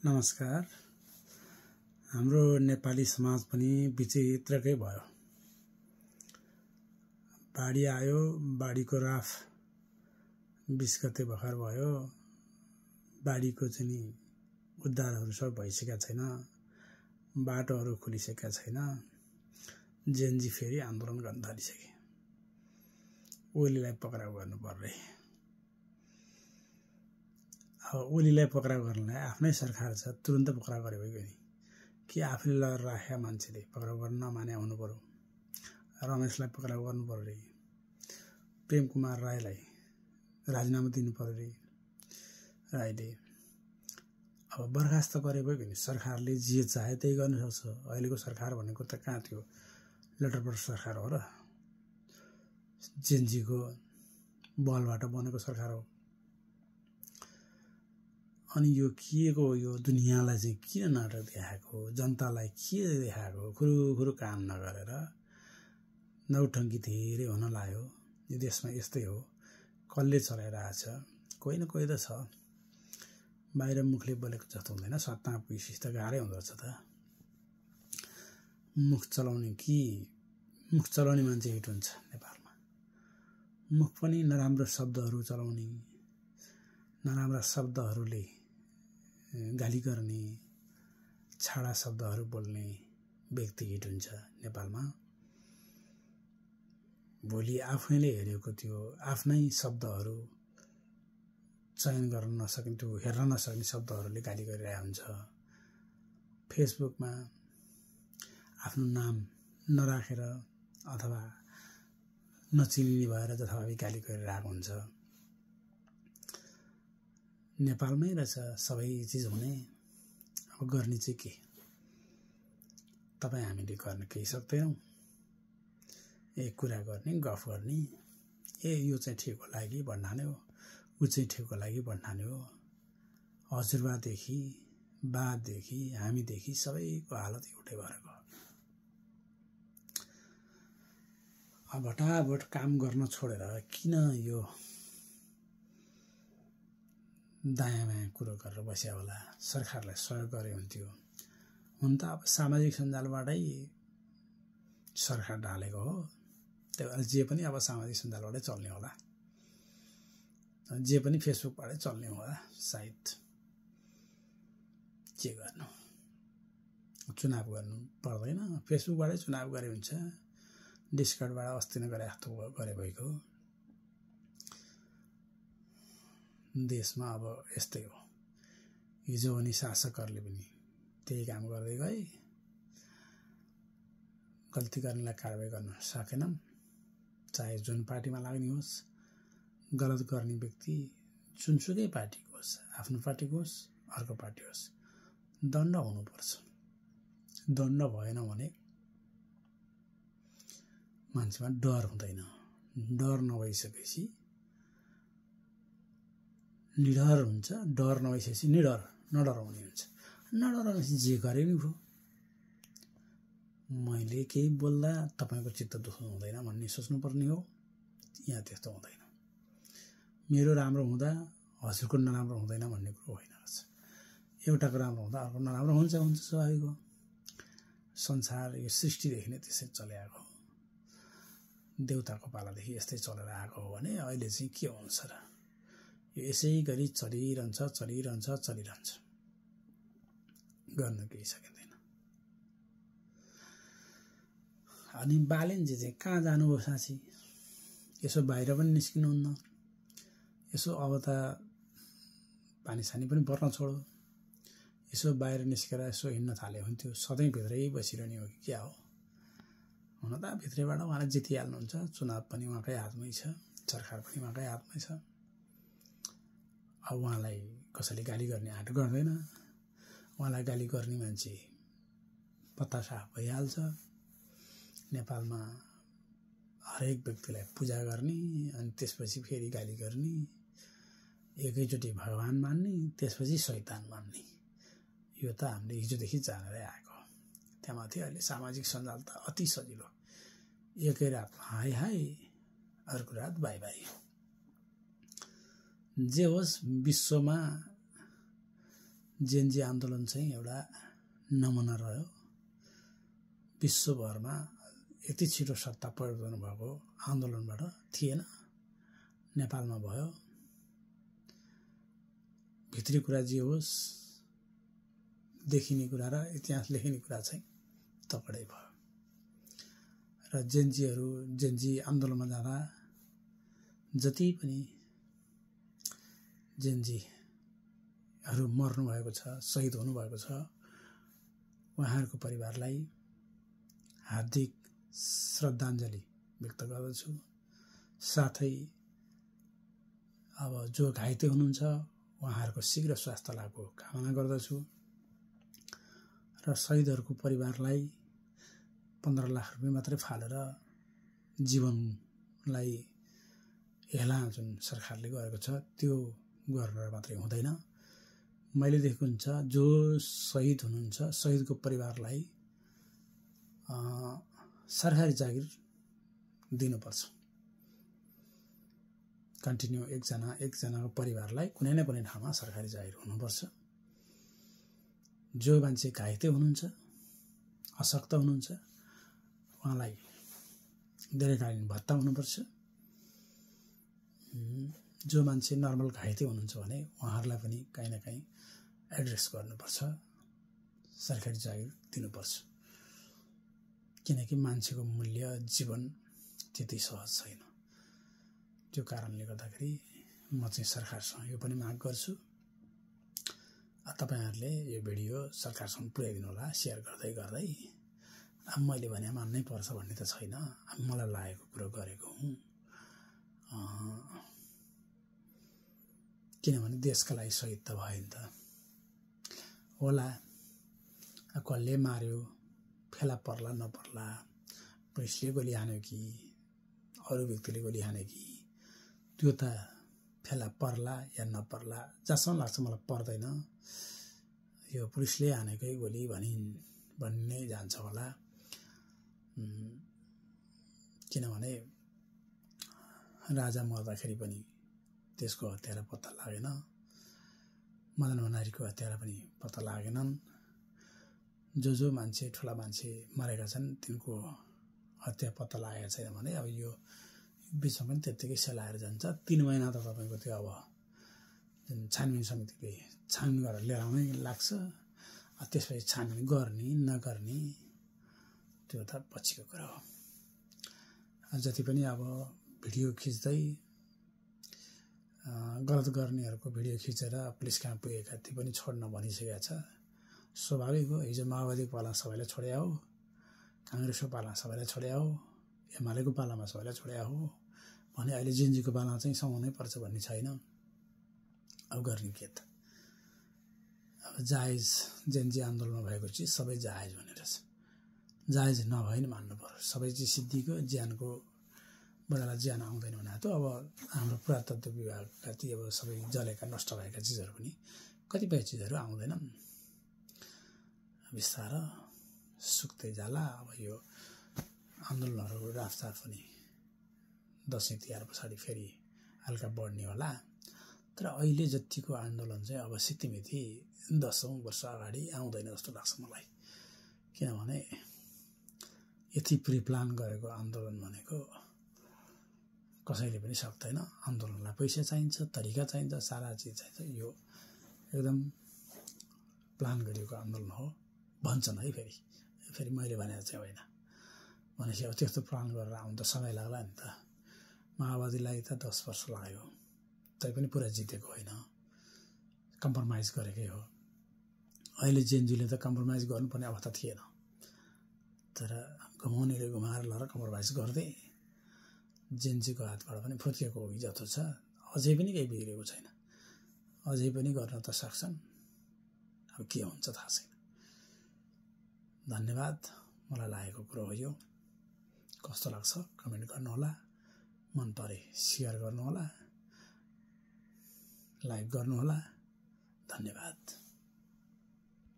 नमस्कार। हाम्रो नेपाली समाज पनि विचित्रकै भयो। बाढी आयो, बाढीको राफ 20 गते भर्खर भयो। बाढीको चाहिँ उद्धारहरू सब भइसकेका छैन, बाटोहरू खुलिसकेका छैन। जेनजी फेरि आन्दोलन गर्न थालिसके। ओलीलाई पक्राउ गर्नु पर्ने। अब ओलीलाई पक्राउ गर्नलाई आफ्नै सरकार छ, तुरुन्त पक्राउ गरे भयो नि। कि आफूले लगेर राखेका मान्छेले पक्राउ गर्न नमाने हुनु पर्यो। रमेशलाई पक्राउ गर्नु पर्यो रे। प्रेम कुमार राईलाई राजीनामा दिनु पर्यो रे राईले। अब बर्खास्त गरे भयो नि। सरकारले जे चाहे त्यही गर्न सक्छ। अहिलेको सरकार भनेको त कहाँ थियो, लटरपट सरकार हो र। जेनजीको बलबाट बनेको सरकार हो। अनि यो के को यो दुनियाँलाई चाहिँ किन नाटक देखाएको, जनतालाई के देखाएको, खुरु काम नगरेर नौटङ्की धेरै हुन लाग्यो। यो देशमा यस्तै हो, कसले चलाइरहेछ, कोही न कोही त छ। बाहिर मुखले बोलेको जस्तो हुँदैन, सत्तामा पुगेपछि त गाह्रै हुँदो रहेछ त। मुख चलाउने मान्छे हिट हुन्छ नेपालमा। मुख पनि नराम्रो शब्दहरू चलाउने, नराम्रा शब्दहरूले गाली गर्ने, छाडा शब्दहरू बोल्ने व्यक्ति हिट हुन्छ नेपालमा। भोलि आफैले हेरेको त्यो आफ्नै शब्दहरू चयन गर्न नसक्ने, त्यो हेर्न नसक्ने शब्दहरूले गाली गरिरहेको हुन्छ। फेसबुकमा आफ्नो नाम नराखेर अथवा नचिनिने भएर जथाभावी गाली गरिरहेको हुन्छ। नेपालमै रहेछ सबै चिज हुने। अब गर्ने चाहिँ के? तपाईँ हामीले गर्न केही सक्दैनौँ। एक कुरा गर्ने, गफ गर्ने, यो चाहिँ ठिक होला कि भन्नाने हो, ऊ चाहिँ ठिक होला कि भन्नाने हो। हजुरबादेखि बादेखि हामीदेखि सबैको हालत एउटै भएर गयो। अब भटाभट काम गर्न छोडेर किन यो दायाँ बायाँ कुरो गरेर बस्या होला? सरकारलाई सहयोग गरे हुन्थ्यो। हुन त अब सामाजिक सञ्जालबाटै सरकार ढालेको हो। त्यही भएर जे पनि अब सामाजिक सञ्जालबाटै चल्ने होला, जे पनि फेसबुकबाटै चल्ने होला सायद। के गर्नु, चुनाव गर्नु पर्दैन, फेसबुकबाटै चुनाव गरे हुन्छ। डिस्कर्डबाट अस्ति नै गरे जस्तो गरे भएको। देशमा अब यस्तै हो। हिजो अनि शासकहरूले पनि त्यही काम गर्दै गए। गल्ती गर्नेलाई कारबाही गर्न सकेनन्, चाहे जुन पार्टीमा लाग्ने होस्। गलत गर्ने व्यक्ति जुनसुकै पार्टीको होस्, आफ्नो पार्टीको होस्, अर्को पार्टी होस्, दण्ड हुनुपर्छ। दण्ड भएन भने मान्छेमा डर हुँदैन। डर नभइसकेपछि निडर हुन्छ, डर नभइसकेपछि नडराउने हुन्छ। नडराएपछि जे गरे नि भयो। मैले केही बोल्दा तपाईँको चित्त दुख्नु हुँदैन भन्ने सोच्नुपर्ने हो। यहाँ त्यस्तो हुँदैन। मेरो राम्रो हुँदा हजुरको नराम्रो हुँदैन भन्ने कुरो होइन रहेछ। एउटाको राम्रो हुँदा अर्को नराम्रो हुन्छ स्वाभाविक हो। संसार यो सृष्टिदेखि नै त्यसै चलिआएको हो। देउताको पालादेखि यस्तै चलेर आएको हो भने अहिले चाहिँ के हुन्छ र? यो यसै गरी चलिरहन्छ। गर्न केही सकिँदैन। अनि बालेनजी चाहिँ कहाँ जानुभयो साँच्ची? यसो बाहिर पनि निस्किनुहुन्न। यसो अब त पानी सानी पनि पर्न छोडो। यसो बाहिर निस्केर यसो हिँड्न थाले हुन्थ्यो। सधैँ भित्रै बसिरहने हो कि क्या हो? हुन त भित्रैबाट उहाँले जितिहाल्नुहुन्छ। चुनाव पनि उहाँकै हातमै छ, सरकार पनि उहाँकै हातमै छ। अब उहाँलाई कसैले गाली गर्ने आँट गर्दैन। उहाँलाई गाली गर्ने मान्छे पत्तासाफ भइहाल्छ। नेपालमा हरेक व्यक्तिलाई पूजा गर्ने अनि त्यसपछि फेरि गाली गर्ने, एकैचोटि भगवान मान्ने, त्यसपछि शैतान मान्ने, यो त हामीले हिजोदेखि जानेरै आएको। त्यहाँमाथि अहिले सामाजिक सञ्जाल त अति सजिलो। एकै रातमा हाई हाई, अर्को रात बाई बाई। जे होस्, विश्वमा जेनजी आन्दोलन चाहिँ एउटा नमुना रह्यो। विश्वभरमा यति छिटो सत्ता परिवर्तन भएको आन्दोलनबाट थिएन। नेपालमा भयो। भित्री कुरा जे होस्, देखिने कुरा र इतिहास लेखिने कुरा चाहिँ तकडै भयो। र जेनजी आन्दोलनमा जाँदा जति पनि जेनजीहरू मर्नु भएको छ, शहीद हुनुभएको छ, उहाँहरूको परिवारलाई हार्दिक श्रद्धाञ्जली व्यक्त गर्दछु। साथै अब जो घाइते हुनुहुन्छ उहाँहरूको शीघ्र स्वास्थ्य लाभको कामना गर्दछु र शहीदहरूको परिवारलाई 15 लाख रुपियाँ मात्रै फालेर जीवनलाई हेला जुन सरकारले गरेको छ त्यो गरेर मात्रै हुँदैन। मैले देखेको हुन्छ जो शहीद हुनुहुन्छ शहीदको परिवारलाई सरकारी जागिर दिनुपर्छ। कन्टिन्यू एकजनाको परिवारलाई कुनै न कुनै ठाउँमा सरकारी जागिर हुनुपर्छ। जो मान्छे घाइते हुनुहुन्छ, अशक्त हुनुहुन्छ, उहाँलाई दीर्घकालीन भत्ता हुनुपर्छ। जो मान्छे नर्मल घाइते हुनुहुन्छ भने उहाँहरूलाई पनि कहीँ न कहीँ एड्रेस गर्नुपर्छ, सरकारी जागिर दिनुपर्छ। किनकि मान्छेको मूल्य जीवन त्यति सहज छैन। त्यो कारणले गर्दाखेरि म चाहिँ सरकारसँग यो पनि माग गर्छु, तपाईहरुले यो भिडियो सरकारसम्म पुर्याइदिनु होला, शेयर गर्दै गर्दै। अब मैले भने मान्नै पर्छ भन्ने त छैन, मलाई लागेको कुरा गरेको हुँ। किनभने देशका लागि शहीद त भयो नि त। होला कसले मार्यो, फेला पर्ला नपर्ला, पुलिसले गोली हान्यो कि अरू व्यक्तिले गोली हान्यो कि, त्यो त फेला पर्ला या नपर्ला जसमा लाग्छ मलाई पर्दैन। यो पुलिसले हानेकै गोली भन्ने जान्छ होला। किनभने राजा मर्दाखेरि पनि त्यसको हत्यारा पत्ता लागेन, मदन भण्डारीको हत्यारा पनि पत्ता लागेनन्। जो मान्छे ठुला मान्छे मरेका छन् तिनको हत्या पत्ता लागेको छैन भने अब यो बिचमा पनि त्यत्तिकै सेलाएर जान्छ। 3 महिना त तपाईको त्यो अब जुन छानबिन समितिले छानबिन गरेर लिएर आउनै लाग्छ। त्यसपछि छानबिन गर्ने नगर्ने त्यो त पछिको कुरा हो। जति पनि अब भिडियो खिच्दै गलत गर्नेहरूको भिडियो खिचेर पुलिस कहाँ पुगेका ती पनि छोड्न भनिसकेका छ। स्वाभाविक हो, हिजो माओवादीको पालामा सबैलाई छोड्या हो, काङ्ग्रेसको पालामा सबैलाई छोड्या हो, एमालेको पालामा सबैलाई छोड्या हो भने अहिले जेनजीको पालामा चाहिँ समाउनै पर्छ भन्ने छैन। अब गर्ने के त। अब जायज जेनजी आन्दोलनमा भएको चिज सबै जायज हुने रहेछ। जायज नभए नि मान्नु पर्यो। सबै चिज सिद्धिको ज्यानको बडालाई ज्यान आउँदैन भने त अब हाम्रो पुरातत्व विभागका ती अब सबै जलेका नष्ट भएका चिजहरू पनि कतिपय चिजहरू आउँदैनन्। बिस्तारै सुक्दै जाला। अब यो आन्दोलनहरूको रफ्तार पनि दसैँ तिहार पछाडि फेरि हल्का बढ्ने होला। तर अहिले जतिको आन्दोलन चाहिँ अब सित्तिमिति 10औं वर्ष अगाडि आउँदैन जस्तो लाग्छ मलाई। किनभने यति प्रिप्लान गरेको आन्दोलन भनेको कसैले पनि सक्दैन। आन्दोलनलाई पैसा चाहिन्छ, तरिका चाहिन्छ, सारा चिज चाहिन्छ। यो एकदम प्लान गरिएको आन्दोलन हो भन्छन् है। फेरि मैले भनेको चाहिँ होइन। भनेपछि अब त्यस्तो प्लान गरेर आउनु त समय लाग्ला नि त। माओवादीलाई त 10 वर्ष लाग्यो, तैपनि पुरा जितेको होइन, कम्प्रोमाइज गरेकै हो। अहिले जेनजीले त कम्प्रोमाइज गर्नुपर्ने अवस्था थिएन, तर घुमाउनेले घुमाएर लएर कम्प्रोमाइज गर्दै जेनजीको हातबाट पनि फुत्केको हो कि जस्तो छ। अझै पनि केही बिग्रेको छैन, अझै पनि गर्न त सक्छन्। अब के हुन्छ थाहा छैन। धन्यवाद। मलाई लागेको कुरो हो यो। कस्तो लाग्छ कमेन्ट गर्नुहोला। मन परे शेयर गर्नुहोला, लाइक गर्नुहोला। धन्यवाद।